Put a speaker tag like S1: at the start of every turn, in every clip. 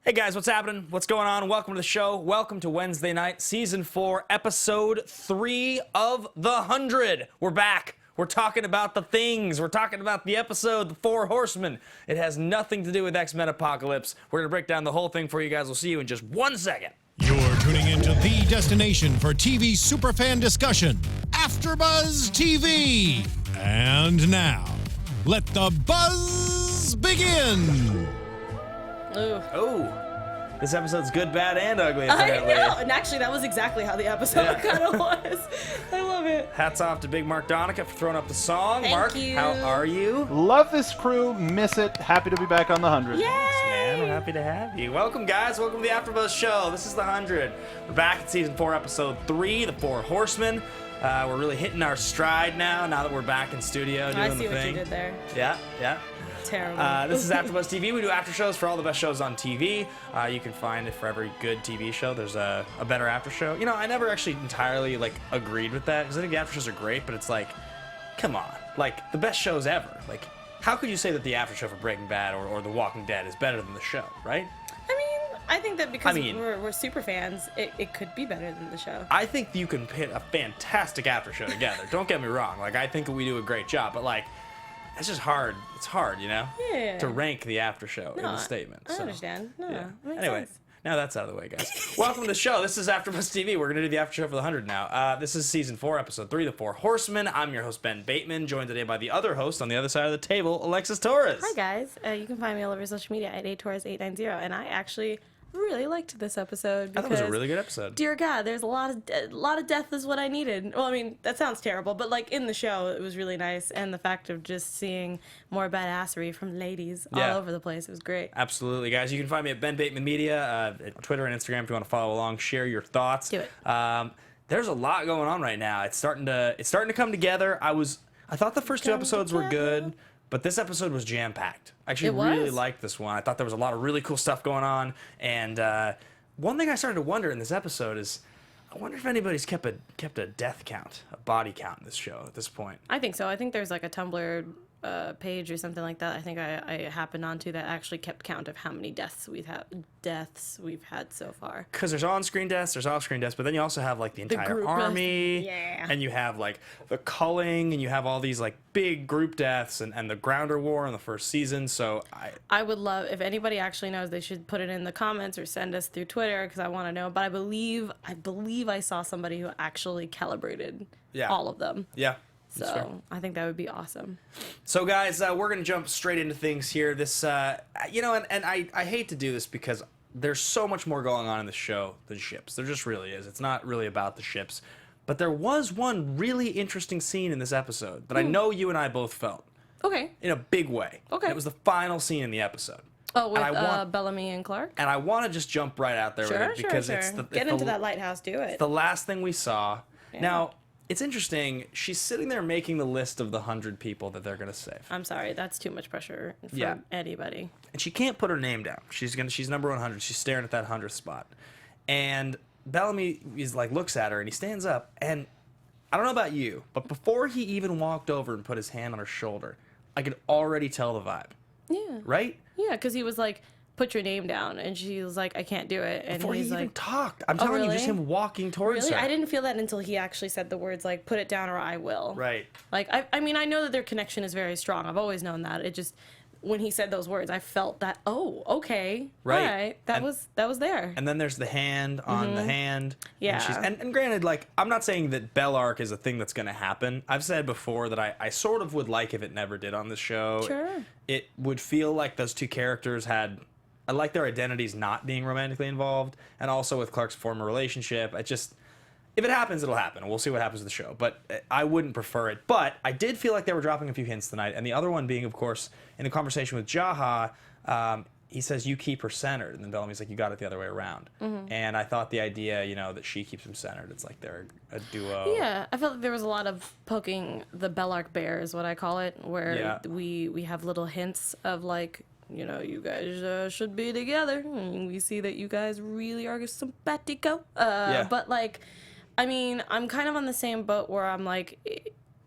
S1: Hey guys, what's happening? What's going on? Welcome to the show. Welcome to Wednesday night, season 4, episode 3 of The 100. We're back. We're talking about the things. We're talking about the episode, The Four Horsemen. It has nothing to do with X-Men Apocalypse. We're going to break down the whole thing for you guys. We'll see you in just 1 second.
S2: You're tuning into the destination for TV superfan discussion, AFTERBUZZ TV. And now, let the buzz begin.
S3: Ooh.
S1: Oh, this episode's good, bad, and ugly, apparently.
S3: I know, and actually that was exactly how the episode kind of was. I love it.
S1: Hats off to Big Mark Donica for throwing up the song.
S3: Thank
S1: Mark,
S3: you.
S1: how are you?
S4: Love this crew, miss it, happy to be back on the 100.
S3: Yay!
S1: Man, we're happy to have you. Welcome, guys. Welcome to the AfterBuzz show. This is the 100. We're back at season 4, episode 3, The Four Horsemen. We're really hitting our stride now that we're back in studio doing
S3: I
S1: the
S3: see what
S1: thing.
S3: you did there.
S1: Yeah.
S3: Terrible.
S1: This is AfterBuzz TV. We do after shows for all the best shows on TV. You can find it for every good TV show. There's a better after show. You know, I never actually entirely agreed with that because I think the after shows are great, but it's like, come on, like the best shows ever. Like, how could you say that the after show for Breaking Bad or The Walking Dead is better than the show, right?
S3: I think that because we're super fans, it could be better than the show.
S1: I think you can put a fantastic after show together. Don't get me wrong. Like, I think we do a great job, but like, it's just hard. It's hard, you know, to rank the after show in a statement.
S3: I understand. No,
S1: yeah.
S3: it makes
S1: Anyway,
S3: sense.
S1: now that's out of the way, guys. Welcome to the show. This is AfterBuzz TV. We're gonna do the after show for the 100 now. This is season 4, episode 3, The Four Horsemen. I'm your host Ben Bateman, joined today by the other host on the other side of the table, Alexis Torres.
S3: Hi guys, you can find me all over social media at atorres890, and I actually really liked this episode because
S1: I thought it was a really good episode.
S3: Dear God, there's a lot of death is what I needed. Well, I mean, that sounds terrible, but like in the show, it was really nice, and the fact of just seeing more badassery from ladies all over the place, it was great.
S1: Absolutely, guys. You can find me at Ben Bateman Media, at Twitter and Instagram if you want to follow along, share your thoughts.
S3: Do it.
S1: There's a lot going on right now. It's starting to come together. I thought the first 2 episodes were good, but this episode was jam-packed. I actually really liked this one. I thought there was a lot of really cool stuff going on. And one thing I started to wonder in this episode is, I wonder if anybody's kept a death count, a body count in this show at this point.
S3: I think so. I think there's like a Tumblr page or something like that. I think I happened onto that actually kept count of how many deaths we've had so far.
S1: Because there's on-screen deaths, there's off-screen deaths, but then you also have like the entire army, and you have like the culling, and you have all these like big group deaths, and the Grounder War in the first season. So
S3: I would love, if anybody actually knows, they should put it in the comments or send us through Twitter because I want to know. But I believe I saw somebody who actually calibrated all of them.
S1: Yeah.
S3: So I think that would be awesome.
S1: So guys, we're gonna jump straight into things here. This, you know, and I hate to do this because there's so much more going on in the show than ships. There just really is. It's not really about the ships, but there was one really interesting scene in this episode that I know you and I both felt.
S3: Okay.
S1: In a big way.
S3: Okay.
S1: And it was the final scene in the episode.
S3: Oh, with Bellamy and Clarke?
S1: And I want to just jump right out there with it because it's the
S3: Get into that lighthouse, do it.
S1: It's the last thing we saw. Yeah. Now, it's interesting. She's sitting there making the list of the 100 people that they're gonna save.
S3: I'm sorry, that's too much pressure for anybody.
S1: And she can't put her name down. She's number 100. She's staring at that 100th spot. And Bellamy looks at her and he stands up. And I don't know about you, but before he even walked over and put his hand on her shoulder, I could already tell the vibe.
S3: Yeah.
S1: Right?
S3: Yeah, because he was like, put your name down, and she was like, I can't do it. And
S1: before he
S3: he's
S1: even
S3: like,
S1: talked. I'm telling you, just him walking towards her.
S3: I didn't feel that until he actually said the words like, put it down or I will.
S1: Right.
S3: Like, I mean, I know that their connection is very strong. I've always known that. It just, when he said those words, I felt that, oh, okay.
S1: Right.
S3: All right. That was there.
S1: And then there's the hand on the hand.
S3: Yeah.
S1: And granted, like, I'm not saying that Bellark is a thing that's going to happen. I've said before that I sort of would like if it never did on the show.
S3: Sure.
S1: It would feel like those two characters had... I like their identities not being romantically involved, and also with Clark's former relationship. If it happens, it'll happen, and we'll see what happens with the show. But I wouldn't prefer it. But I did feel like they were dropping a few hints tonight, and the other one being, of course, in the conversation with Jaha, he says, you keep her centered, and then Bellamy's like, you got it the other way around. And I thought the idea, you know, that she keeps him centered, it's like they're a duo.
S3: Yeah, I felt like there was a lot of poking the Bellark bear is what I call it, where we have little hints of like, you know, you guys should be together. And we see that you guys really are simpatico. But, like, I mean, I'm kind of on the same boat where I'm like,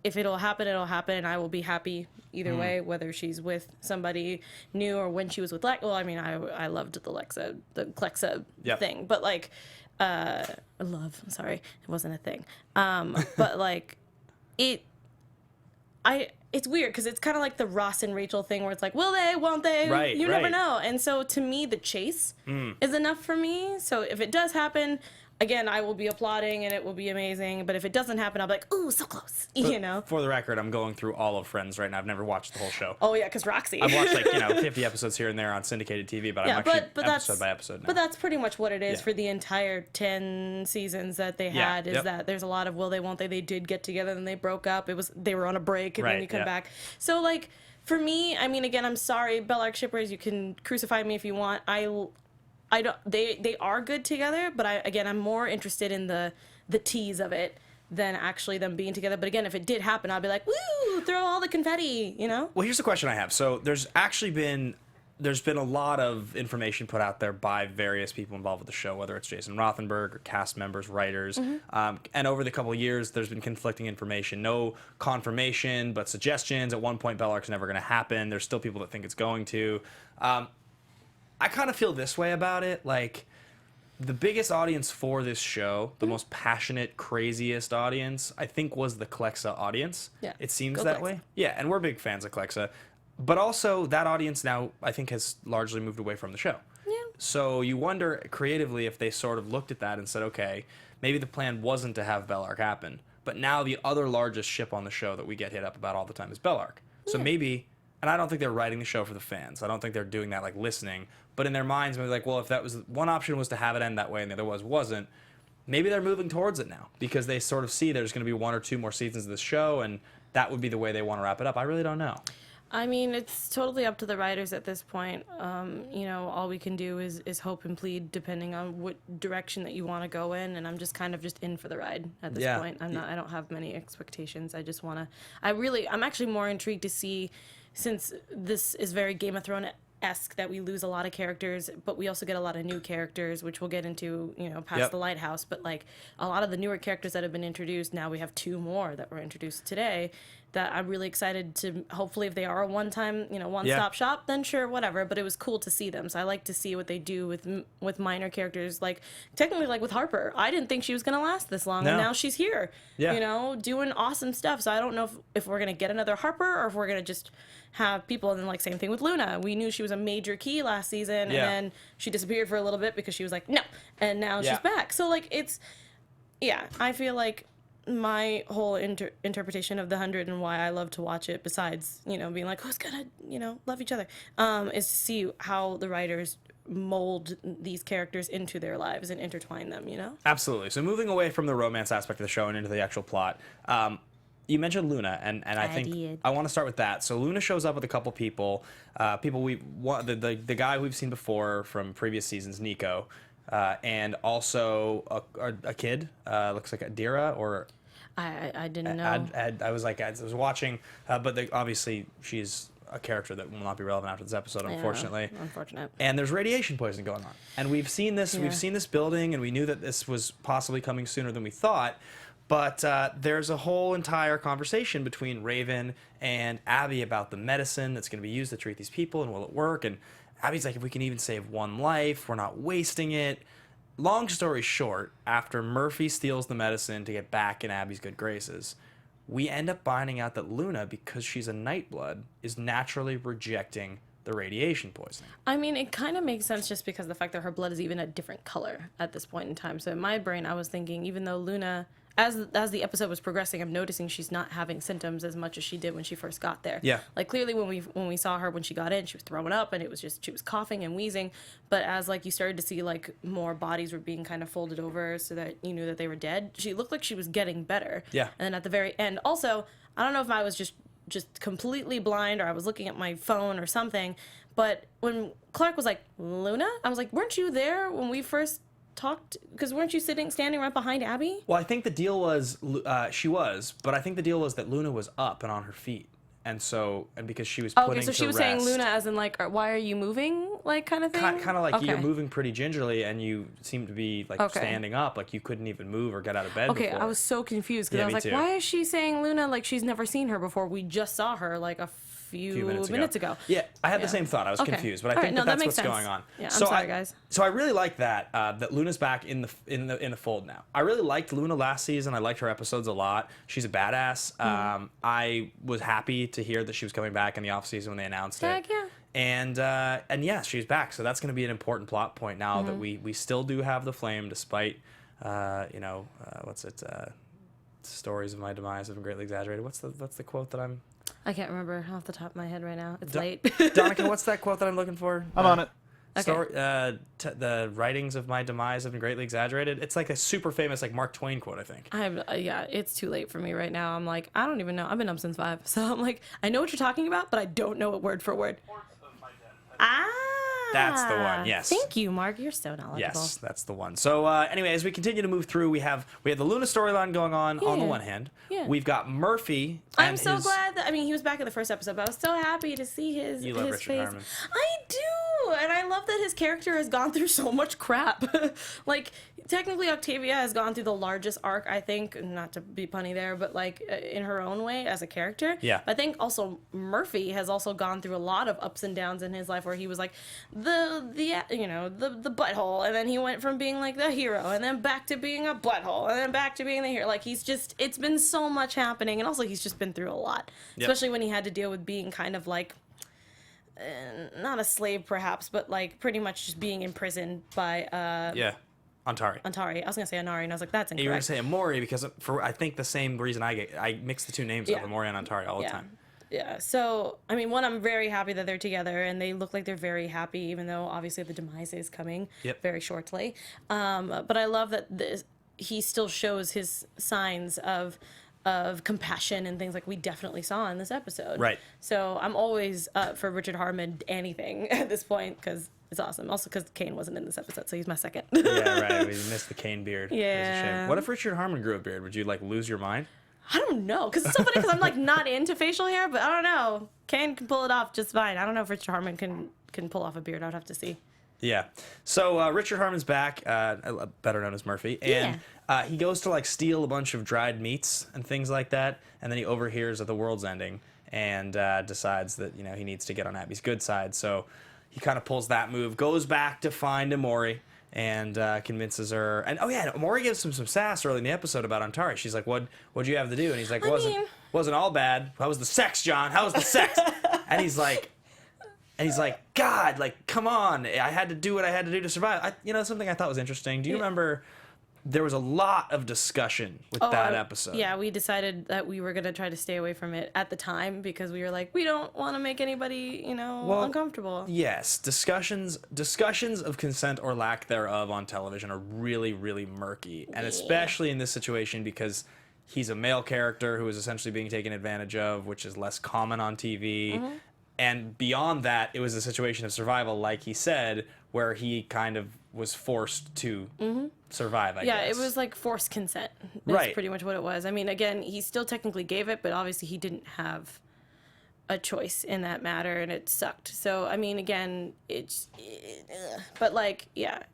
S3: if it'll happen, it'll happen, and I will be happy either way, whether she's with somebody new or when she was with Lex. Well, I mean, I loved the Clexa thing, but like, love. Sorry, it wasn't a thing. But like, it's weird because it's kind of like the Ross and Rachel thing where it's like, will they, won't they?
S1: Right,
S3: you never know. And so to me, the chase is enough for me. So if it does happen, again, I will be applauding and it will be amazing. But if it doesn't happen, I'll be like, ooh, so close, you know?
S1: For the record, I'm going through all of Friends right now. I've never watched the whole show.
S3: Oh, yeah, because Roxy.
S1: I've watched, like, 50 episodes here and there on syndicated TV, but I'm actually episode by episode now.
S3: But that's pretty much what it is for the entire 10 seasons that they had, is that there's a lot of will they, won't they. They did get together, then they broke up. They were on a break, and then you come back. So, like, for me, I mean, again, I'm sorry, Bellarke shippers, you can crucify me if you want. I don't. They are good together, but I'm more interested in the tease of it than actually them being together. But again, if it did happen, I'd be like, woo, throw all the confetti, you know?
S1: Well, here's the question I have. So there's been a lot of information put out there by various people involved with the show, whether it's Jason Rothenberg or cast members, writers. And over the couple of years, there's been conflicting information. No confirmation, but suggestions. At one point, Bellarke's never going to happen. There's still people that think it's going to. I kind of feel this way about it. Like, the biggest audience for this show, the most passionate, craziest audience, I think was the Clexa audience.
S3: Yeah.
S1: It seems
S3: Go
S1: that
S3: Clexa.
S1: way. Yeah, and we're big fans of Clexa. But also, that audience now, I think, has largely moved away from the show.
S3: Yeah.
S1: So you wonder, creatively, if they sort of looked at that and said, okay, maybe the plan wasn't to have Bellarke happen, but now the other largest ship on the show that we get hit up about all the time is Bellarke. So maybe... And I don't think they're writing the show for the fans. I don't think they're doing that, like, listening. But in their minds, maybe like, well, if that was one option was to have it end that way and the other wasn't, maybe they're moving towards it now because they sort of see there's going to be 1 or 2 more seasons of this show, and that would be the way they want to wrap it up. I really don't know.
S3: I mean, it's totally up to the writers at this point. You know, all we can do is hope and plead depending on what direction that you want to go in. And I'm just kind of just in for the ride at this point. I don't have many expectations. I just want to, I'm actually more intrigued to see, since this is very Game of Thrones-esque, that we lose a lot of characters, but we also get a lot of new characters, which we'll get into, you know, past the lighthouse. But like a lot of the newer characters that have been introduced, now we have 2 more that were introduced today, that I'm really excited to, hopefully if they are a one-time, you know, one-stop shop, then sure, whatever. But it was cool to see them. So I like to see what they do with minor characters. Like, technically, like with Harper, I didn't think she was going to last this long. No. And now she's here, you know, doing awesome stuff. So I don't know if we're going to get another Harper or if we're going to just have people. And then, like, same thing with Luna. We knew she was a major key last season. And then she disappeared for a little bit because she was like, no. And now she's back. So, like, it's, I feel like my whole interpretation of The 100 and why I love to watch it, besides, you know, being like, who's gonna, you know, love each other, is to see how the writers mold these characters into their lives and intertwine them, you know? Absolutely.
S1: So moving away from the romance aspect of the show and into the actual plot, you mentioned Luna, and I think I want to start with that. So Luna shows up with a couple people, the guy we've seen before from previous seasons, Nico, and also a kid, looks like Adira, or
S3: I didn't know.
S1: I was watching, but obviously she's a character that will not be relevant after this episode, unfortunately.
S3: Unfortunate.
S1: And there's radiation poisoning going on, and we've seen this. We've seen this building, and we knew that this was possibly coming sooner than we thought. But there's a whole entire conversation between Raven and Abby about the medicine that's going to be used to treat these people, and will it work? And Abby's like, if we can even save 1 life, we're not wasting it. Long story short, after Murphy steals the medicine to get back in Abby's good graces, we end up finding out that Luna, because she's a Nightblood, is naturally rejecting the radiation poisoning.
S3: I mean, it kind of makes sense just because of the fact that her blood is even a different color at this point in time. So in my brain, I was thinking, even though Luna, as the episode was progressing, I'm noticing she's not having symptoms as much as she did when she first got there.
S1: Yeah.
S3: Like, clearly when we saw her when she got in, she was throwing up, and it was just, she was coughing and wheezing. But as, like, you started to see, like, more bodies were being kind of folded over so that you knew that they were dead, she looked like she was getting better.
S1: Yeah.
S3: And then at the very end, also, I don't know if I was just completely blind or I was looking at my phone or something, but when Clarke was like, Luna? I was like, weren't you there when we first talked? Because weren't you standing right behind Abby?
S1: Well, I think the deal was she was, but I think the deal was that Luna was up and on her feet. and because she was
S3: Okay,
S1: putting
S3: so she was saying Luna as in like, why are you moving, like kind of thing?
S1: Kind of like
S3: okay.
S1: you're moving pretty gingerly, and you seem to be like standing up, like you couldn't even move or get out of bed.
S3: Okay,
S1: before.
S3: I was so confused because I was like,
S1: too.
S3: why is she saying Luna like she's never seen her before? We just saw her like a few minutes ago.
S1: Yeah, I had the same thought. I was confused, but I think that's what's going on.
S3: Yeah, I'm sorry, guys.
S1: So I really like that that Luna's back in the fold now. I really liked Luna last season. I liked her episodes a lot. She's a badass. I was happy to hear that she was coming back in the off season when they announced it.
S3: Yeah.
S1: And yeah, she's back. So that's going to be an important plot point now that we still do have the flame, despite stories of my demise have been greatly exaggerated. What's the quote that I'm?
S3: I can't remember off the top of my head right now. It's late.
S1: Donica, what's that quote that I'm looking for?
S4: I'm on it.
S1: Okay. The writings of my demise have been greatly exaggerated. It's like a super famous like Mark Twain quote, I think.
S3: Yeah, it's too late for me right now. I'm like, I don't even know. I've been up since 5, so I'm like, I know what you're talking about, but I don't know it word for word.
S1: That's the one. Yes.
S3: Thank you, Mark. You're so knowledgeable.
S1: Yes, that's the one. So anyway, as we continue to move through, we have the Luna storyline going on the one hand.
S3: Yeah.
S1: We've got Murphy.
S3: I'm so glad that he was back in the first episode, but I was so happy to see his
S1: You love
S3: his
S1: Richard
S3: face.
S1: Harmon.
S3: I do, and I love that his character has gone through so much crap. Like technically, Octavia has gone through the largest arc, I think, not to be punny there, but like in her own way as a character.
S1: Yeah.
S3: I think also Murphy has also gone through a lot of ups and downs in his life, where he was like the butthole, and then he went from being like the hero, and then back to being a butthole, and then back to being the hero. Like it's been so much happening, and also he's just been through a lot, especially when he had to deal with being kind of like not a slave perhaps, but like pretty much just being imprisoned by
S1: Antari.
S3: I was gonna say Anari, and I was like, that's incorrect.
S1: You were gonna say Emori because for I think the same reason I mix the two names of Emori and Antari all the time.
S3: Yeah, so, I'm very happy that they're together, and they look like they're very happy, even though, obviously, the demise is coming very shortly. But I love that he still shows his signs of compassion and things like we definitely saw in this episode.
S1: Right.
S3: So I'm always up for Richard Harmon anything at this point, because it's awesome. Also because Kane wasn't in this episode, so he's my second.
S1: Yeah, right. We missed the Kane beard.
S3: Yeah.
S1: It was a shame. What if Richard Harmon grew a beard? Would you, lose your mind?
S3: I don't know, because it's so funny because I'm, not into facial hair, but I don't know. Kane can pull it off just fine. I don't know if Richard Harmon can pull off a beard. I'd have to see.
S1: Yeah. So Richard Harmon's back, better known as Murphy, and he goes to, steal a bunch of dried meats and things like that, and then he overhears that the world's ending and decides that, he needs to get on Abby's good side. So he kind of pulls that move, goes back to find Emori, and convinces her. And Emori gives him some sass early in the episode about Antari. She's like, "What'd you have to do?" And he's like, "Wasn't all bad. How was the sex, John? How was the sex?" and he's like, "God, come on! I had to do what I had to do to survive." Something I thought was interesting. Do you remember? There was a lot of discussion with that episode.
S3: Yeah, we decided that we were going to try to stay away from it at the time because we were like, we don't want to make anybody, uncomfortable.
S1: Yes, discussions of consent or lack thereof on television are really, really murky. And especially in this situation because he's a male character who is essentially being taken advantage of, which is less common on TV. Mm-hmm. And beyond that, it was a situation of survival, like he said, where he kind of was forced to survive, I guess.
S3: Yeah, it was like forced consent. That's pretty much what it was. Again, he still technically gave it, but obviously he didn't have a choice in that matter, and it sucked. So, again, but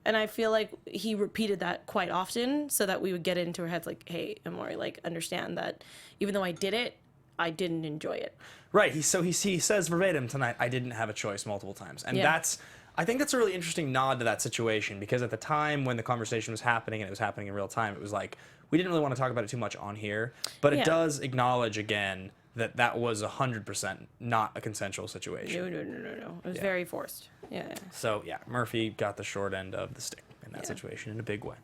S3: and I feel like he repeated that quite often so that we would get into our heads like, hey, Emori, understand that even though I did it, I didn't enjoy it.
S1: Right. He says verbatim tonight, I didn't have a choice multiple times. And I think that's a really interesting nod to that situation because at the time when the conversation was happening and it was happening in real time, it was like, we didn't really want to talk about it too much on here, but it does acknowledge again that was 100% not a consensual situation.
S3: No. It was very forced. Yeah.
S1: So, Murphy got the short end of the stick in that situation in a big way.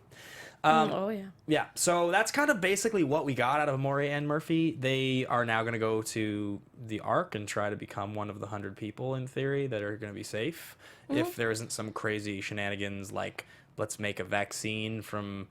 S1: Yeah, so that's kind of basically what we got out of Emori and Murphy. They are now going to go to the Ark and try to become one of the 100 people, in theory, that are going to be safe. Mm-hmm. If there isn't some crazy shenanigans like, let's make a vaccine from...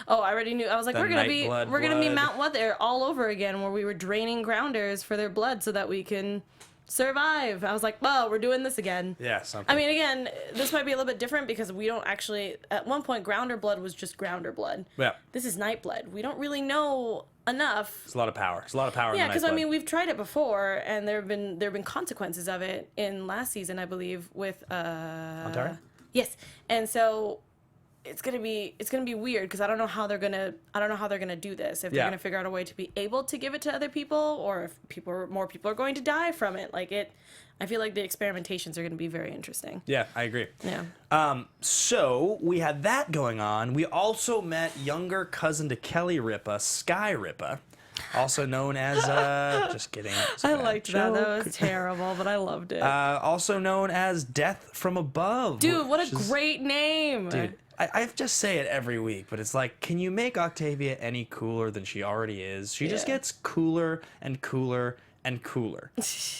S3: Oh, I already knew. I was like, we're gonna be Mount Weather all over again, where we were draining grounders for their blood so that we can survive. I was like, well, we're doing this again.
S1: Yeah, something.
S3: Again, this might be a little bit different because we don't actually. At one point, grounder blood was just grounder blood.
S1: Yeah.
S3: This is night blood. We don't really know enough.
S1: It's a lot of power. It's a lot of power.
S3: Yeah, because I mean, we've tried it before, and there have been consequences of it in last season, I believe, with
S1: Ontario?
S3: Yes, and so it's gonna be weird because I don't know how they're gonna do this. If they're gonna figure out a way to be able to give it to other people, or if more people are going to die from it. I feel like the experimentations are going to be very interesting.
S1: Yeah, I agree.
S3: Yeah.
S1: So we had that going on. We also met younger cousin to Kelly Ripa, Sky Ripa, also known as just kidding.
S3: I liked that. That was terrible, but I loved it.
S1: Also known as Death from Above.
S3: Dude, what a great name.
S1: Dude, I just say it every week, but it's like, can you make Octavia any cooler than she already is? She just gets cooler and cooler and cooler.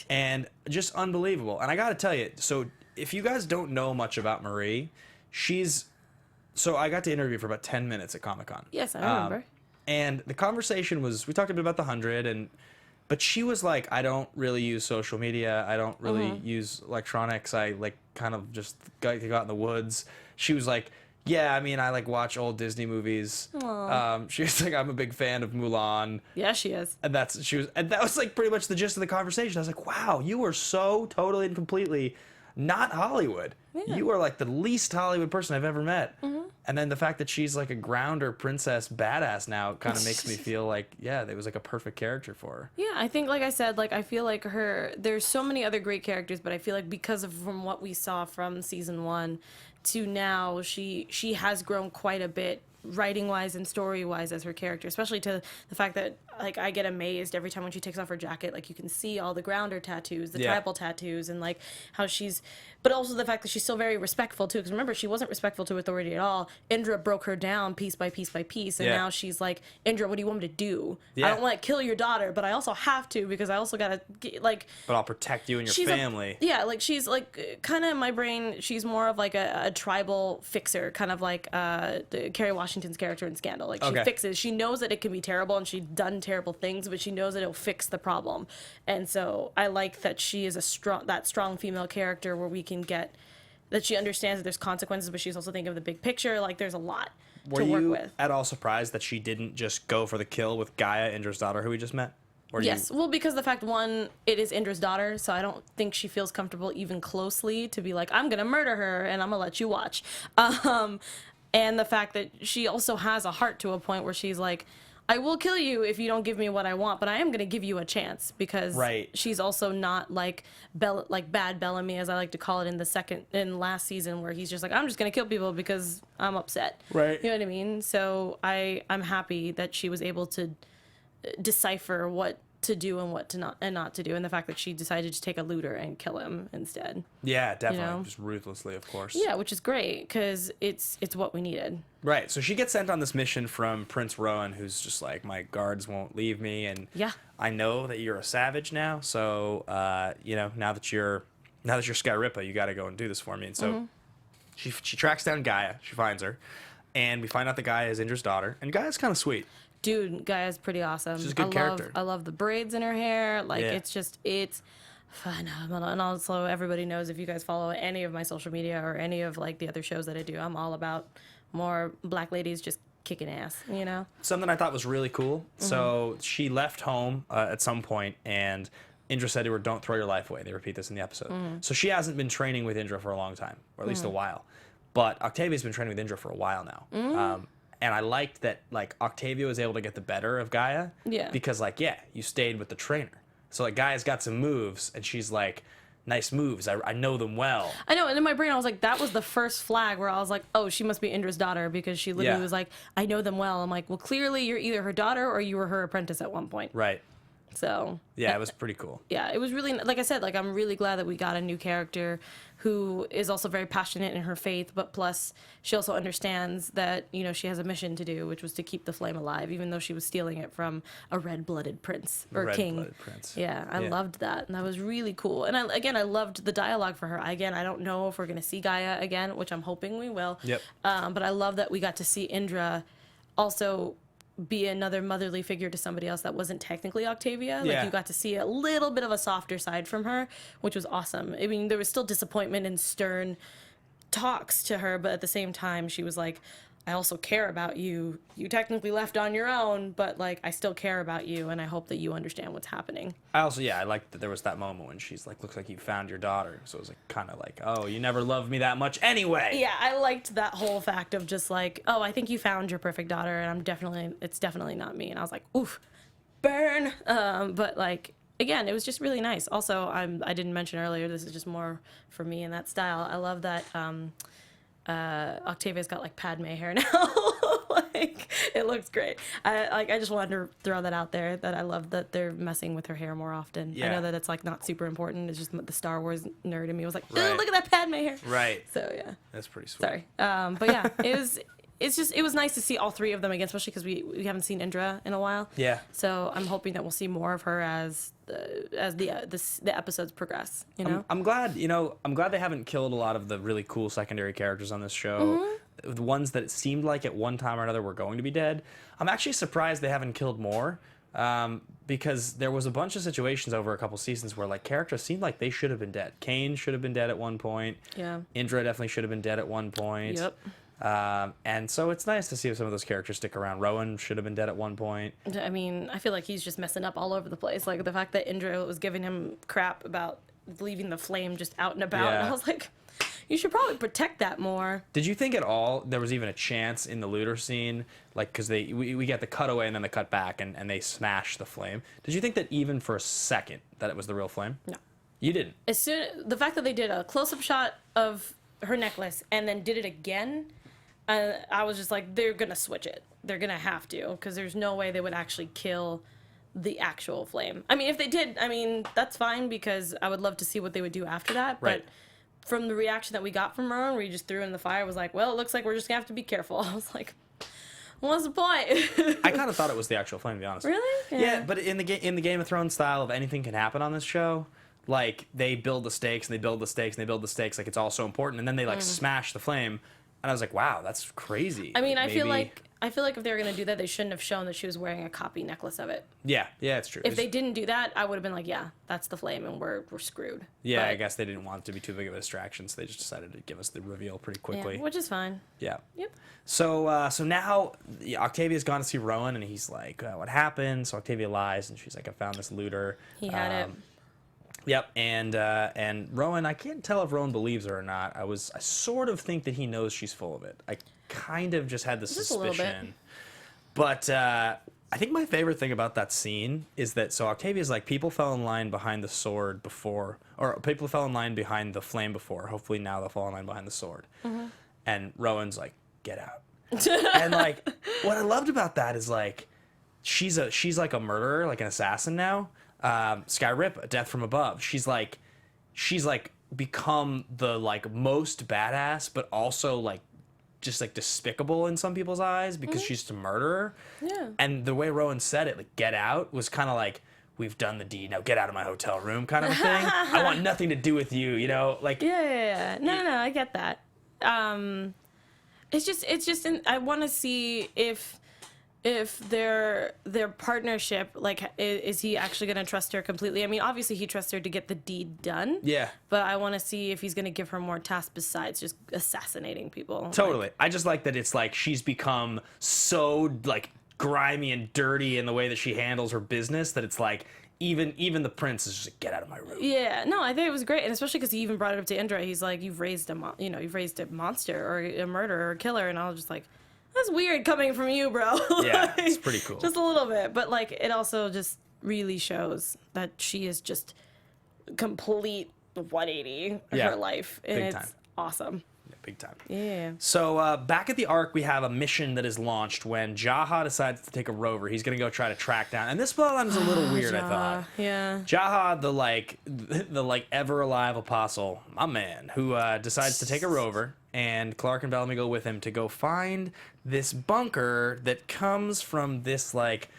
S1: And just unbelievable. And I gotta tell you, so if you guys don't know much about Marie, so I got to interview for about 10 minutes at Comic-Con.
S3: Yes, I remember.
S1: And the conversation was, we talked a bit about the 100, but she was like, I don't really use social media. I don't really use electronics. I kind of just go out in the woods. She was like, yeah, I mean, I watch old Disney movies. She was like, I'm a big fan of Mulan.
S3: Yeah, she is.
S1: And that was pretty much the gist of the conversation. I was like, wow, you are so totally and completely not Hollywood.
S3: Yeah.
S1: You are the least Hollywood person I've ever met. And then the fact that she's a grounder princess badass now kind of makes me feel like, yeah, that was a perfect character for her.
S3: Yeah, I think, like I said, I feel like there's so many other great characters, but I feel like because of from what we saw from season 1 to now, she has grown quite a bit writing-wise and story-wise as her character, especially to the fact that I get amazed every time when she takes off her jacket, you can see all the grounder tattoos, the tribal tattoos, and how she's, but also the fact that she's still very respectful too, because remember, she wasn't respectful to authority at all. Indra broke her down piece by piece by piece, and now she's like, Indra, what do you want me to do? I don't want to kill your daughter, but I also have to, because I also gotta but
S1: I'll protect you and your family.
S3: She's kind of in my brain, she's more of a tribal fixer, kind of like Kerry Washington's character in Scandal. She fixes, she knows that it can be terrible, and she's done terrible things, but she knows that it'll fix the problem. And so I like that she is that strong female character where we can get that she understands that there's consequences, but she's also thinking of the big picture. There's a lot to work with.
S1: Were you at all surprised that she didn't just go for the kill with Gaia, Indra's daughter, who we just met?
S3: Yes, well, because the fact, one, it is Indra's daughter, so I don't think she feels comfortable even closely to be like, I'm gonna murder her and I'm gonna let you watch. And the fact that she also has a heart to a point where she's like, I will kill you if you don't give me what I want, but I am going to give you a chance, because she's also not like bad Bellamy, as I like to call it in last season, where he's just like, I'm just going to kill people because I'm upset.
S1: Right.
S3: You know what I mean? So I'm happy that she was able to decipher what to do and what to not to do, and the fact that she decided to take a looter and kill him instead.
S1: Yeah, definitely, just ruthlessly, of course.
S3: Yeah, which is great, because it's what we needed. Right.
S1: So she gets sent on this mission from Prince Rowan, who's just like, my guards won't leave me, and I know that you're a savage now, so now that you're Sky Ripa, you got to go and do this for me. And so she tracks down Gaia, she finds her, and we find out that Gaia is Indra's daughter, and Gaia's kind of sweet.
S3: Dude, Gaia's pretty awesome.
S1: She's a good character.
S3: I love the braids in her hair. It's phenomenal. And also, everybody knows, if you guys follow any of my social media or any of the other shows that I do, I'm all about more black ladies just kicking ass,
S1: Something I thought was really cool. So she left home at some point, and Indra said to her, don't throw your life away. They repeat this in the episode. So she hasn't been training with Indra for a long time, or at least a while. But Octavia's been training with Indra for a while now. And I liked that, Octavia was able to get the better of Gaia. Yeah. Because, you stayed with the trainer. So, Gaia's got some moves, and she's like, nice moves. I know them well.
S3: I know, and in my brain, I was like, that was the first flag where I was like, oh, she must be Indra's daughter, because she literally was like, I know them well. I'm like, well, clearly you're either her daughter or you were her apprentice at one point.
S1: Right.
S3: So.
S1: Yeah, it was pretty cool.
S3: Yeah, it was really, like I said, I'm really glad that we got a new character who is also very passionate in her faith, but plus she also understands that, she has a mission to do, which was to keep the flame alive, even though she was stealing it from a red-blooded prince or king.
S1: Red-blooded prince.
S3: Yeah, I loved that, and that was really cool. And I loved the dialogue for her. Again, I don't know if we're going to see Gaia again, which I'm hoping we will.
S1: Yep.
S3: But I love that we got to see Indra also be another motherly figure to somebody else that wasn't technically Octavia. You got to see a little bit of a softer side from her, which was awesome. I mean, there was still disappointment and stern talks to her, but at the same time, she was like, I also care about you. You technically left on your own, but like I still care about you, and I hope that you understand what's happening.
S1: I also, I liked that there was that moment when she's like, looks like you found your daughter. So it was like kind of like, oh, you never loved me that much anyway.
S3: Yeah, I liked that whole fact of just like, oh, I think you found your perfect daughter, and it's definitely not me. And I was like, oof, burn. But like, again, it was just really nice. Also, I didn't mention earlier, this is just more for me in that style. I love that Octavia's got like Padme hair now. Like, it looks great. I just wanted to throw that out there, that I love that they're messing with her hair more often. Yeah. I know that it's like not super important. It's just the Star Wars nerd in me was like,
S1: right.
S3: Look at that Padme hair.
S1: Right.
S3: So yeah.
S1: That's pretty sweet.
S3: Sorry. But yeah, it was nice to see all three of them again, especially because we haven't seen Indra in a while.
S1: Yeah.
S3: So I'm hoping that we'll see more of her as the episodes progress. You know.
S1: I'm glad they haven't killed a lot of the really cool secondary characters on this show.
S3: Mm-hmm.
S1: The ones that it seemed like at one time or another were going to be dead. I'm actually surprised they haven't killed more. Because there was a bunch of situations over a couple seasons where like characters seemed like they should have been dead. Kane should have been dead at one point.
S3: Yeah.
S1: Indra definitely should have been dead at one point.
S3: Yep.
S1: And so it's nice to see some of those characters stick around. Rowan should have been dead at one point.
S3: I mean, I feel like he's just messing up all over the place. Like the fact that Indra was giving him crap about leaving the flame just out and about.
S1: Yeah.
S3: And I was like, you should probably protect that more.
S1: Did you think at all there was even a chance in the looter scene, like, because we get the cutaway and then the cut back and they smash the flame? Did you think that even for a second that it was the real flame?
S3: No.
S1: You didn't?
S3: The fact that they did a close-up shot of her necklace and then did it again, I was just like, they're going to switch it. They're going to have to, because there's no way they would actually kill the actual flame. I mean, if they did, I mean, that's fine, because I would love to see what they would do after that.
S1: Right.
S3: But from the reaction that we got from Rowan, where he just threw it in the fire, was like, well, it looks like we're just going to have to be careful. I was like, what's the point?
S1: I kind of thought it was the actual flame, to be honest.
S3: Really?
S1: Yeah, but in the Game of Thrones style of anything can happen on this show, like, they build the stakes, and they build the stakes, and they build the stakes, like, it's all so important, and then they, like, smash the flame, and I was like, wow, that's crazy.
S3: I mean, I feel like if they were going to do that, they shouldn't have shown that she was wearing a copy necklace of it.
S1: Yeah, it's true.
S3: If they didn't do that, I would have been like, yeah, that's the flame, and we're screwed.
S1: Yeah,
S3: But,
S1: I guess they didn't want it to be too big of a distraction, so they just decided to give us the reveal pretty quickly.
S3: yeah, which is fine.
S1: Yeah.
S3: Yep.
S1: So now Octavia's gone to see Rowan, and he's like, what happened? So Octavia lies, and she's like, I found this looter.
S3: He had it.
S1: Yep, and Rowan, I can't tell if Rowan believes her or not. I sort of think that he knows she's full of it. I kind of just had the
S3: Just a little bit.
S1: suspicion. But I think my favorite thing about that scene is that, so Octavia's like, people fell in line behind the sword before, or people fell in line behind the flame before. Hopefully now they'll fall in line behind the sword. Mm-hmm. And Rowan's like, get out. And like, what I loved about that is like, she's like a murderer, like an assassin now. Sky Rip, a death from above. She's like become the like most badass, but also like just like despicable in some people's eyes because she's just a murderer.
S3: Yeah.
S1: And the way Rowan said it, like get out, was kind of like, we've done the deed, now get out of my hotel room kind of a thing. I want nothing to do with you, you know? Like
S3: Yeah. No, I get that. It's just I want to see if their partnership, like, is he actually going to trust her completely? I mean, obviously he trusts her to get the deed done.
S1: Yeah.
S3: But I want to see if he's going to give her more tasks besides just assassinating people.
S1: Totally.
S3: Like,
S1: I just like that it's like she's become so like grimy and dirty in the way that she handles her business that it's like even the prince is just like, get out of my room.
S3: yeah, no, I think it was great, and especially because he even brought it up to Indra. He's like, you've raised a monster or a murderer or a killer, and I was just like, that's weird coming from you, bro.
S1: Yeah,
S3: Like,
S1: it's pretty cool.
S3: Just a little bit, but like it also just really shows that she is just complete 180 of
S1: Yeah,
S3: her life, and
S1: big
S3: it's
S1: time.
S3: awesome.
S1: Yeah, big time.
S3: Yeah.
S1: So back at the Ark, we have a mission that is launched when Jaha decides to take a rover. He's going to go try to track down, and this plotline is a little weird, I thought.
S3: Yeah.
S1: Jaha, the ever alive apostle, my man, who decides to take a rover, and Clarke and Bellamy go with him to go find this bunker that comes from this like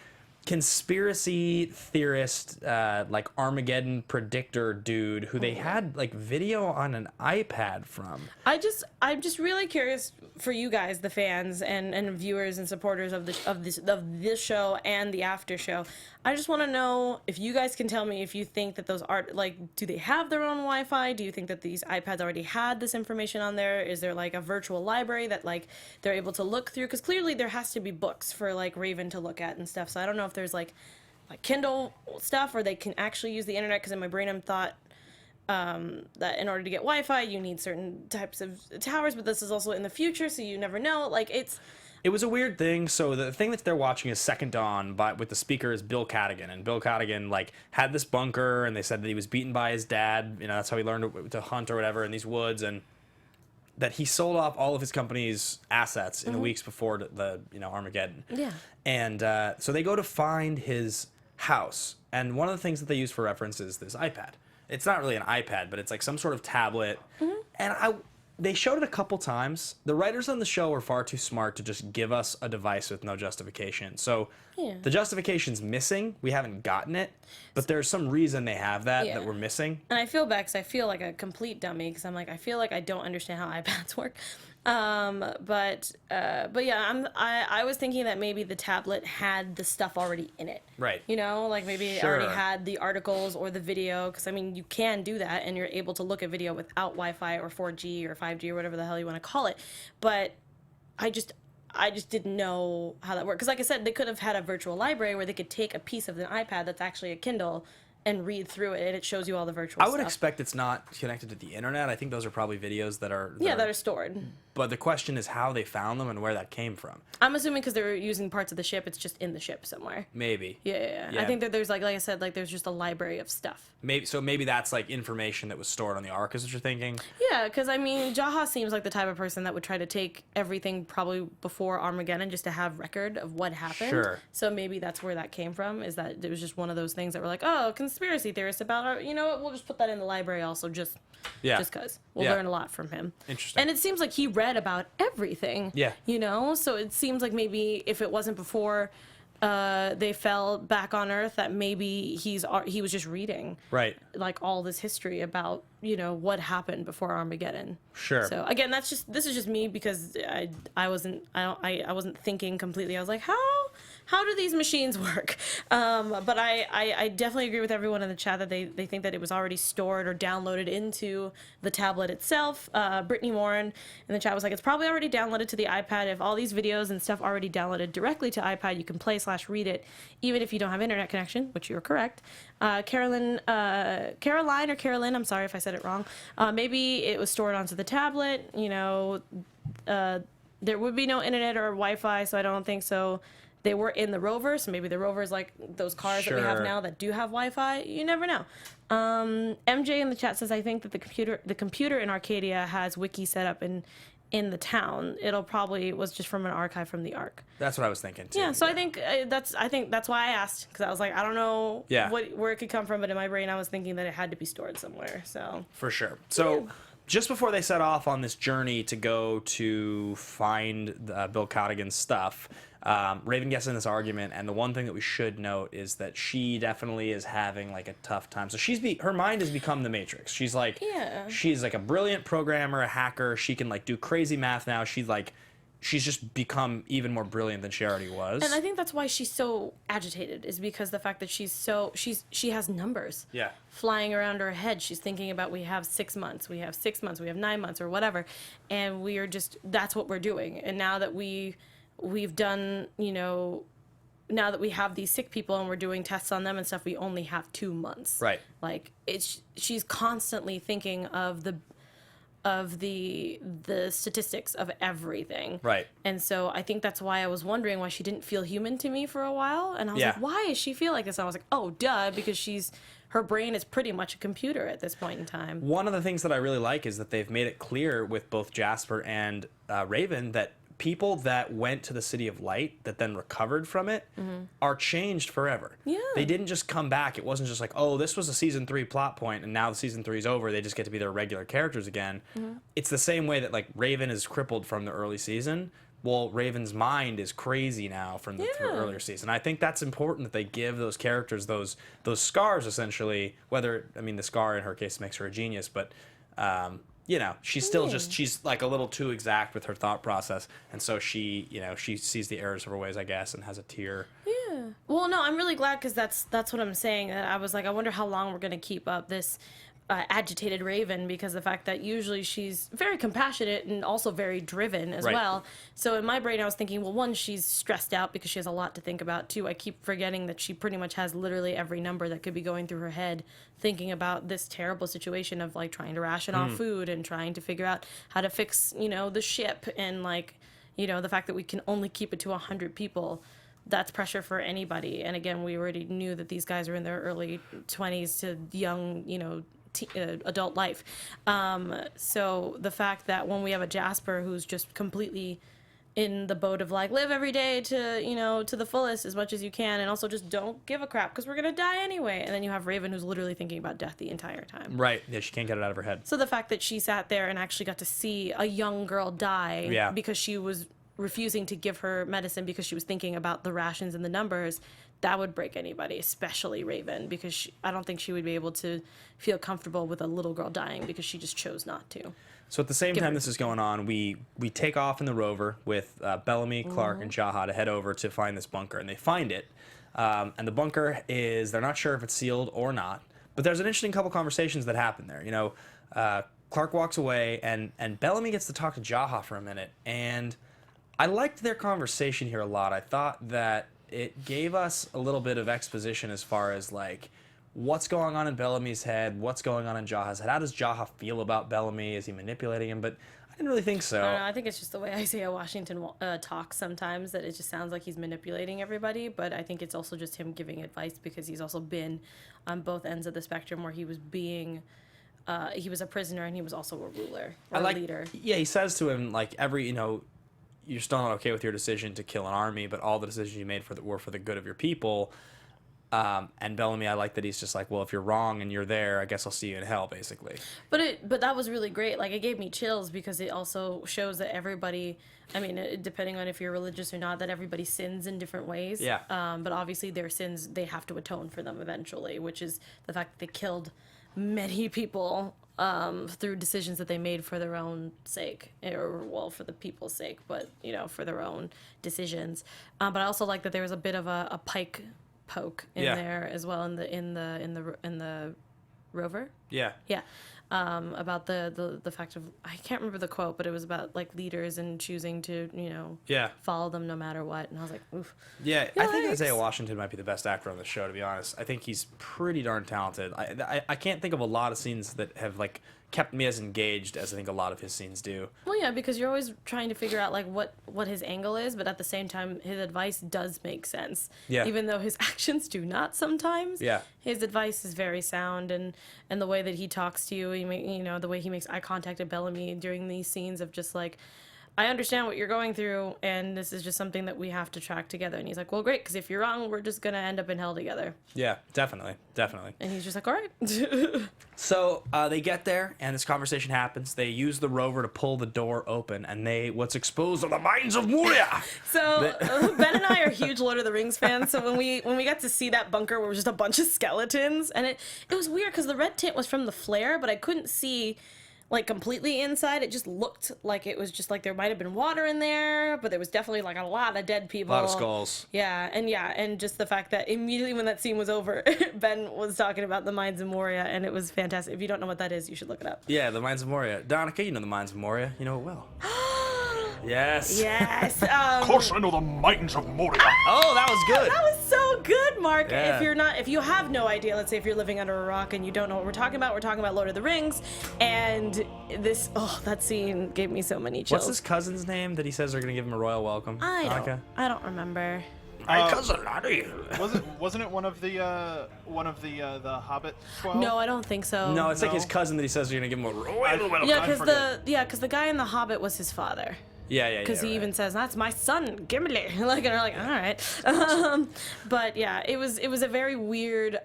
S1: conspiracy theorist, like Armageddon predictor dude who they had like video on an iPad from.
S3: I'm just really curious for you guys, the fans and viewers and supporters of this show and the after show. I just want to know if you guys can tell me if you think that those are like, do they have their own Wi-Fi? Do you think that these iPads already had this information on there? Is there like a virtual library that like they're able to look through? Because clearly there has to be books for like Raven to look at and stuff. So I don't know if there's like Kindle stuff or they can actually use the internet. Because in my brain I'm thought that in order to get Wi-Fi you need certain types of towers, but this is also in the future, so you never know. Like
S1: it was a weird thing. So the thing that they're watching is Second Dawn, with the speaker is Bill Cadigan, and Bill Cadigan like had this bunker, and they said that he was beaten by his dad. You know, that's how he learned to hunt or whatever in these woods, and that he sold off all of his company's assets in the weeks before the Armageddon.
S3: Yeah. And
S1: so they go to find his house, and one of the things that they use for reference is this iPad. It's not really an iPad, but it's like some sort of tablet, and they showed it a couple times. The writers on the show were far too smart to just give us a device with no justification. So the justification's missing. We haven't gotten it, but there's some reason they have that we're missing.
S3: And I feel bad because I feel like a complete dummy because I'm like, I feel like I don't understand how iPads work. But yeah, I was thinking that maybe the tablet had the stuff already in it.
S1: Right.
S3: You know, like maybe it already had the articles or the video, because I mean, you can do that and you're able to look at video without Wi-Fi or 4G or 5G or whatever the hell you want to call it. But I just didn't know how that worked. Because like I said, they could have had a virtual library where they could take a piece of an iPad that's actually a Kindle and read through it, and it shows you all the virtual stuff.
S1: I would expect it's not connected to the internet. I think those are probably videos that are...
S3: that are stored.
S1: But the question is how they found them and where that came from.
S3: I'm assuming because they were using parts of the ship, it's just in the ship somewhere.
S1: Maybe.
S3: Yeah. I think that there's, like I said, like there's just a library of stuff.
S1: Maybe that's, like, information that was stored on the Ark, is what you're thinking?
S3: Yeah, because, I mean, Jaha seems like the type of person that would try to take everything probably before Armageddon just to have record of what happened.
S1: Sure.
S3: So maybe that's where that came from, is that it was just one of those things that were like, oh, conspiracy theorists about our... You know what, we'll just put that in the library also, just because. We'll learn a lot from him.
S1: Interesting.
S3: And it seems like he read about everything.
S1: Yeah.
S3: You know? So it seems like maybe if it wasn't before they fell back on Earth, that maybe he was just reading.
S1: Right.
S3: Like all this history about, what happened before Armageddon.
S1: Sure.
S3: So again, this is just me because I wasn't thinking completely. I was like, how do these machines work? But I definitely agree with everyone in the chat that they think that it was already stored or downloaded into the tablet itself. Brittany Warren in the chat was like, it's probably already downloaded to the iPad. If all these videos and stuff already downloaded directly to iPad, you can play/read it, even if you don't have internet connection, which you're correct. Caroline or Carolyn, I'm sorry if I said it wrong. Maybe it was stored onto the tablet. There would be no internet or Wi-Fi, so I don't think so. They were in the rover, so maybe the rover is like those cars that we have now that do have Wi-Fi. You never know. MJ in the chat says, I think that the computer in Arcadia has wiki set up in the town. It'll probably was just from an archive from the Ark.
S1: That's what I was thinking too.
S3: Yeah, so I think that's why I asked, because I was like, I don't know where it could come from, but in my brain I was thinking that it had to be stored somewhere. So
S1: for sure. So just before they set off on this journey to go to find Bill Cadigan's stuff, Raven gets in this argument, and the one thing that we should note is that she definitely is having like a tough time. So her mind has become the Matrix. She's like a brilliant programmer, a hacker. She can like do crazy math now. She's just become even more brilliant than she already was.
S3: And I think that's why she's so agitated, is because the fact that she has numbers flying around her head. She's thinking about, we have 6 months, we have 6 months, we have 9 months or whatever, and we are just, that's what we're doing. And now that we've done, now that we have these sick people and we're doing tests on them and stuff, we only have 2 months.
S1: Right.
S3: Like she's constantly thinking of the statistics of everything.
S1: Right.
S3: And so I think that's why I was wondering why she didn't feel human to me for a while. And I was like, why does she feel like this? And I was like, oh, duh, because her brain is pretty much a computer at this point in time.
S1: One of the things that I really like is that they've made it clear with both Jasper and Raven that people that went to the City of Light that then recovered from it are changed forever.
S3: Yeah.
S1: They didn't just come back. It wasn't just like, oh, this was a season 3 plot point and now the season 3 is over. They just get to be their regular characters again. It's the same way that like Raven is crippled from the early season, well, Raven's mind is crazy now from the earlier season. I think that's important that they give those characters those scars, essentially. Whether, I mean, the scar in her case makes her a genius, but you know, she's still she's like a little too exact with her thought process, and so she sees the errors of her ways, I guess, and has a tear.
S3: Yeah. Well, no, I'm really glad, because that's what I'm saying. I was like, I wonder how long we're gonna keep up this agitated Raven, because the fact that usually she's very compassionate and also very driven as well. So in my brain I was thinking, well, one, she's stressed out because she has a lot to think about. Two, I keep forgetting that she pretty much has literally every number that could be going through her head, thinking about this terrible situation of like trying to ration off food and trying to figure out how to fix, you know, the ship, and like, you know, the fact that we can only keep it to 100 people. That's pressure for anybody. And again, we already knew that these guys are in their early 20s to young, you know, adult life. So the fact that when we have a Jasper who's just completely in the boat of like, live every day to, you know, to the fullest as much as you can, and also just don't give a crap because we're gonna die anyway. And then you have Raven, who's literally thinking about death the entire time.
S1: Right. Yeah, she can't get it out of her head.
S3: So the fact that she sat there and actually got to see a young girl die because she was refusing to give her medicine because she was thinking about the rations and the numbers, that would break anybody, especially Raven, because I don't think she would be able to feel comfortable with a little girl dying because she just chose not to.
S1: So at the same time this is going on, we take off in the rover with Bellamy, Clarke, and Jaha to head over to find this bunker, and they find it. And the bunker is, they're not sure if it's sealed or not, but there's an interesting couple conversations that happen there. You know, Clarke walks away, and Bellamy gets to talk to Jaha for a minute, and I liked their conversation here a lot. I thought that it gave us a little bit of exposition as far as like what's going on in Bellamy's head, what's going on in Jaha's head. How does Jaha feel about Bellamy? Is he manipulating him? But I didn't really think so.
S3: I don't know. I think it's just the way Isaiah Washington talks sometimes, that it just sounds like he's manipulating everybody. But I think it's also just him giving advice, because he's also been on both ends of the spectrum, where he was being he was a prisoner and he was also a ruler or a leader. Yeah,
S1: he says to him like, you're still not okay with your decision to kill an army, but all the decisions you made were for the good of your people. And Bellamy, I like that he's just like, well, if you're wrong and you're there, I guess I'll see you in hell, basically.
S3: But that was really great. Like, it gave me chills, because it also shows that everybody, I mean, depending on if you're religious or not, that everybody sins in different ways. Yeah. But obviously their sins, they have to atone for them eventually, which is the fact that they killed many people through decisions that they made for their own sake, or well, for the people's sake, but you know, for their own decisions. But I also like that there was a bit of a pike poke in there as well in the rover. Yeah. Yeah. About the fact of, I can't remember the quote, but it was about like leaders and choosing to, you know, follow them no matter what. And I was like, oof.
S1: Yeah, I think Isaiah Washington might be the best actor on the show, to be honest. I think he's pretty darn talented. I can't think of a lot of scenes that have like kept me as engaged as I think a lot of his scenes do.
S3: Well, yeah, because you're always trying to figure out like what his angle is, but at the same time his advice does make sense. Yeah. Even though his actions do not sometimes. Yeah. His advice is very sound, and the way that he talks to you, the way he makes eye contact at Bellamy during these scenes of just like, I understand what you're going through, and this is just something that we have to track together. And he's like, well, great, because if you're wrong, we're just going to end up in hell together.
S1: Yeah, definitely. And
S3: he's just like, all right.
S1: So they get there, and this conversation happens. They use the rover to pull the door open, and what's exposed are the mines of Moria.
S3: So Ben and I are huge Lord of the Rings fans, so when we got to see that bunker where it was just a bunch of skeletons, and it was weird because the red tint was from the flare, but I couldn't see like completely inside. It just looked like it was just like there might have been water in there, but there was definitely like a lot of dead people.
S1: A lot of skulls.
S3: And just the fact that immediately when that scene was over, Ben was talking about the Mines of Moria, and it was fantastic. If you don't know what that is, you should look it up.
S1: Yeah, the Mines of Moria. Donica, you know the Mines of Moria. You know it well. Yes.
S3: Yes.
S5: Of course I know the Mines of Moria.
S1: Oh, that was good.
S3: That was so good, Mark. Yeah. If you have no idea, let's say if you're living under a rock and you don't know what we're talking about Lord of the Rings, and that scene gave me so many chills.
S1: What's his cousin's name that he says they're gonna give him a royal welcome?
S3: I don't remember.
S1: My cousin Laddie.
S4: Wasn't it one of the Hobbit 12?
S3: No, I don't think so.
S1: No, it's like his cousin that he says they're gonna give him a royal welcome.
S3: Yeah, because the guy in the Hobbit was his father.
S1: Yeah.
S3: Because he even says, "That's my son, Gimli." And they're like, "All right." But yeah, it was a very weird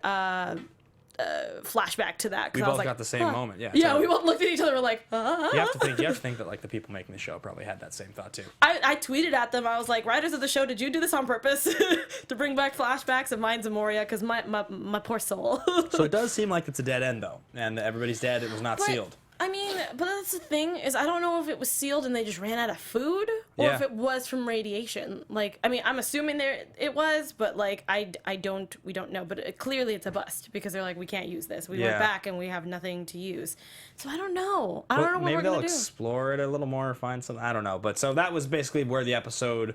S3: flashback to that. 'Cause
S1: We
S3: I
S1: both
S3: was like,
S1: got the same moment. Yeah.
S3: Yeah,
S1: totally.
S3: we both looked at each other. We're like,
S1: You have to think that like the people making the show probably had that same thought too.
S3: I tweeted at them. I was like, writers of the show, did you do this on purpose to bring back flashbacks of Mines of Moria? Because my poor soul.
S1: So it does seem like it's a dead end though, and everybody's dead. It was not
S3: But,
S1: sealed.
S3: I mean, but that's the thing is I don't know if it was sealed and they just ran out of food or
S1: Yeah.
S3: if it was from radiation. Like, I mean, I'm assuming it was, but like we don't know. But clearly it's a bust because they're like, we can't use this. We
S1: Yeah.
S3: went back and we have nothing to use. So I don't know. I don't know what
S1: Maybe
S3: we're
S1: they'll
S3: gonna do.
S1: explore it a little more, or find something. I don't know. But so that was basically where the episode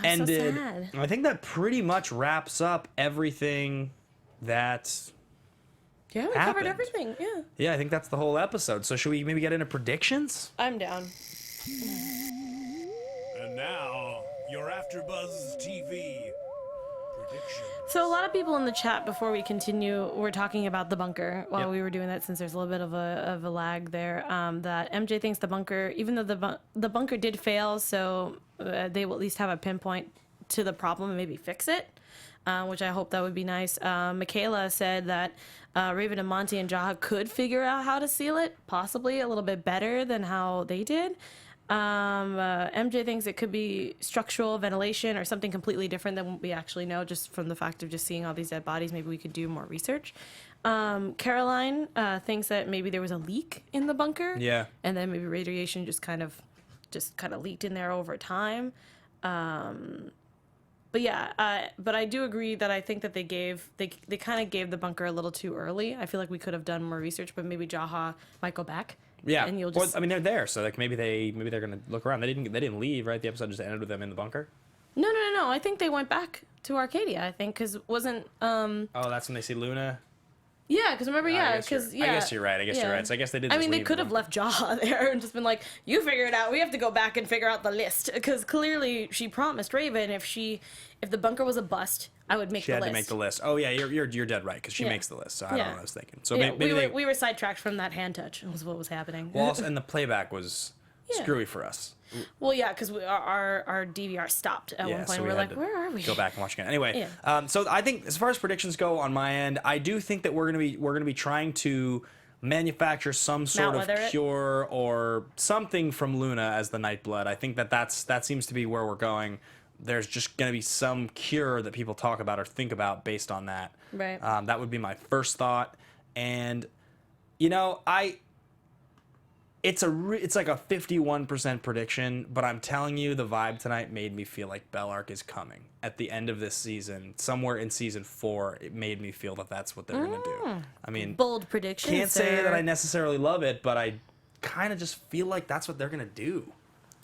S1: ended.
S3: So sad.
S1: I think that pretty much wraps up everything that.
S3: Yeah, we
S1: happened.
S3: covered everything. Yeah,
S1: Yeah, I think that's the whole episode. So should we maybe get into predictions?
S3: I'm down.
S2: And now, your AfterBuzz TV predictions.
S3: So a lot of people in the chat before we continue were talking about the bunker while
S1: Yep.
S3: we were doing that, since there's a little bit of a lag there. That MJ thinks the bunker, even though the bunker did fail, so they will at least have a pinpoint to the problem and maybe fix it. Which I hope that would be nice. Michaela said that Raven and Monty and Jaha could figure out how to seal it, possibly a little bit better than how they did. MJ thinks it could be structural ventilation or something completely different than what we actually know, just from the fact of just seeing all these dead bodies. Maybe we could do more research. Caroline thinks that maybe there was a leak in the bunker.
S1: Yeah.
S3: And then maybe radiation just kind of leaked in there over time. But yeah, but I do agree that I think that they kind of gave the bunker a little too early. I feel like we could have done more research, but maybe Jaha might go back.
S1: Yeah.
S3: And you'll
S1: Well,
S3: just
S1: I mean, they're there, so like maybe they're gonna look around. They didn't leave, right? The episode just ended with them in the bunker.
S3: No. I think they went back to Arcadia. I think because wasn't
S1: Oh, that's when they see Luna.
S3: yeah, because remember
S1: I
S3: because
S1: guess you're right. I guess you're right. So I guess they did.
S3: I
S1: just
S3: mean, they
S1: leave
S3: could
S1: the
S3: have
S1: bunker.
S3: left Jaha there and just been like, "You figure it out. We have to go back and figure out the list." Because clearly, she promised Raven if the bunker was a bust, I would make
S1: She
S3: the
S1: had
S3: list.
S1: to make the list. Oh yeah, you're dead right because she
S3: Yeah.
S1: makes the list. So I don't
S3: Yeah.
S1: know what I was thinking. So
S3: Yeah,
S1: maybe
S3: we were sidetracked from that hand touch. Was what was happening.
S1: well, also, and the playback was
S3: Yeah.
S1: screwy for us.
S3: Well, yeah, because our DVR stopped at one point.
S1: so
S3: We're
S1: had
S3: like,
S1: to
S3: where are we?
S1: Go back and watch again. Anyway,
S3: Yeah.
S1: so I think as far as predictions go on my end, I do think that we're gonna be trying to manufacture some sort of
S3: Mount Weather it?
S1: cure or something from Luna as the Nightblood. I think that seems to be where we're going. There's just gonna be some cure that people talk about or think about based on that.
S3: Right.
S1: That would be my first thought, and you know it's like a 51% prediction, but I'm telling you, the vibe tonight made me feel like Bellarke is coming at the end of this season. Somewhere in season 4, it made me feel that that's what they're gonna do. I mean,
S3: Bold prediction.
S1: can't say that I necessarily love it, but I kind of just feel like that's what they're gonna do.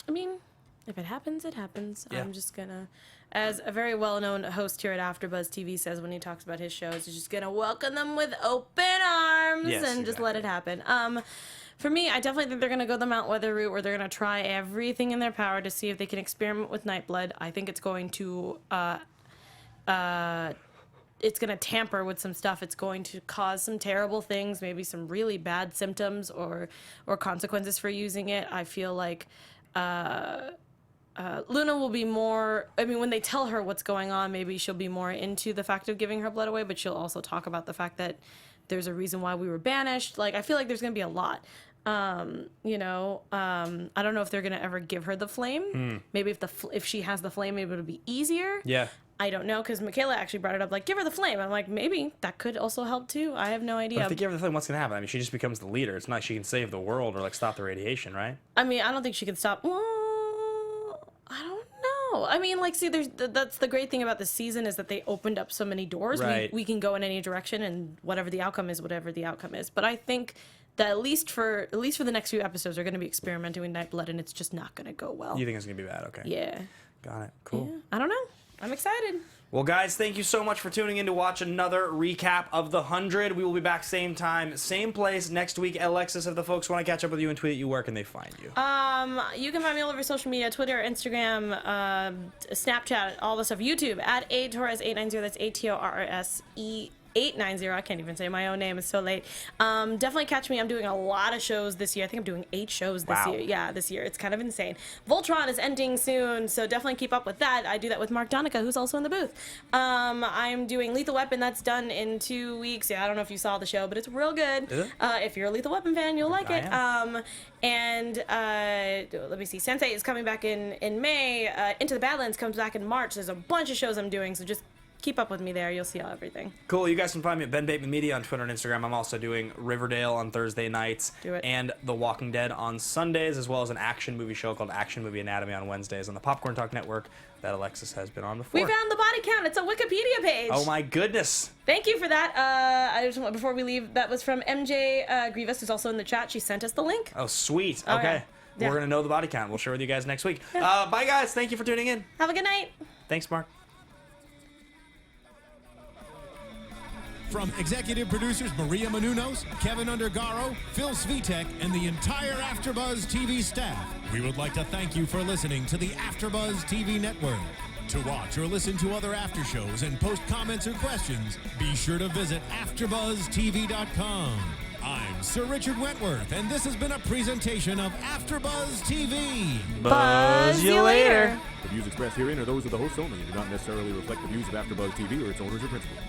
S3: I mean, if it happens, it happens.
S1: Yeah.
S3: I'm just gonna, as a very well-known host here at AfterBuzz TV says when he talks about his shows, he's just gonna welcome them with open arms
S1: Yes,
S3: and just let it happen. For me, I definitely think they're gonna go the Mount Weather route, where they're gonna try everything in their power to see if they can experiment with Nightblood. I think it's going to it's going to tamper with some stuff. It's going to cause some terrible things, maybe some really bad symptoms or consequences for using it. I feel like Luna will be more, I mean, when they tell her what's going on, maybe she'll be more into the fact of giving her blood away, but she'll also talk about the fact that there's a reason why we were banished. Like, I feel like there's going to be a lot. I don't know if they're going to ever give her the flame. Maybe if she has the flame, maybe it'll be easier.
S1: Yeah.
S3: I don't know, because Michaela actually brought it up, like, give her the flame. I'm like, maybe that could also help too. I have no
S1: But
S3: idea.
S1: if they give her the thing, what's gonna happen? I mean, she just becomes the leader. It's not like she can save the world or like stop the radiation, right?
S3: I mean, I don't think she can stop. Well, I don't know. I mean, like, see, that's the great thing about this season is that they opened up so many doors.
S1: Right.
S3: We can go in any direction, and whatever the outcome is, whatever the outcome is. But I think that at least for the next few episodes, they're going to be experimenting with Nightblood, and it's just not going to go well.
S1: You think it's gonna be bad? Okay.
S3: Yeah.
S1: Got it. Cool.
S3: Yeah. I don't know. I'm excited.
S1: Well, guys, thank you so much for tuning in to watch another recap of the 100. We will be back same time, same place next week. Alexis, if the folks want to catch up with you and tweet at you, where can they find you?
S3: You can find me all over social media, Twitter, Instagram, Snapchat, all the stuff. YouTube, at ATorres890. That's ATORRSE 890. I can't even say my own name. It's so late. Definitely catch me. I'm doing a lot of shows this year. I think I'm doing 8 shows this year. Yeah, this year. It's kind of insane. Voltron is ending soon, so definitely keep up with that. I do that with Mark Donica, who's also in the booth. I'm doing Lethal Weapon. That's done in 2 weeks. Yeah, I don't know if you saw the show, but it's real good.
S1: Is it?
S3: If you're a Lethal Weapon fan, you'll like it. And let me see. Sensei is coming back in May. Into the Badlands comes back in March. There's a bunch of shows I'm doing, so just keep up with me there. You'll see everything.
S1: Cool. You guys can find me at Ben Bateman Media on Twitter and Instagram. I'm also doing Riverdale on Thursday nights.
S3: Do it.
S1: And The Walking Dead on Sundays, as well as an action movie show called Action Movie Anatomy on Wednesdays on the Popcorn Talk Network that Alexis has been on before.
S3: We found the body count. It's a Wikipedia page.
S1: Oh my goodness.
S3: Thank you for that. I just want, before we leave, that was from MJ Grievous, who's also in the chat. She sent us the link.
S1: Oh, sweet.
S3: Oh,
S1: okay.
S3: yeah.
S1: We're going to know the body count. We'll share with you guys next week.
S3: Yeah.
S1: Bye, guys. Thank you for tuning in.
S3: Have a good night.
S1: Thanks, Mark.
S2: From executive producers Maria Menounos, Kevin Undergaro, Phil Svitek, and the entire AfterBuzz TV staff, we would like to thank you for listening to the AfterBuzz TV network. To watch or listen to other after shows and post comments or questions, be sure to visit AfterBuzzTV.com. I'm Sir Richard Wentworth, and this has been a presentation of AfterBuzz TV.
S1: Buzz you later.
S6: The views expressed herein are those of the hosts only and do not necessarily reflect the views of AfterBuzz TV or its owners or principals.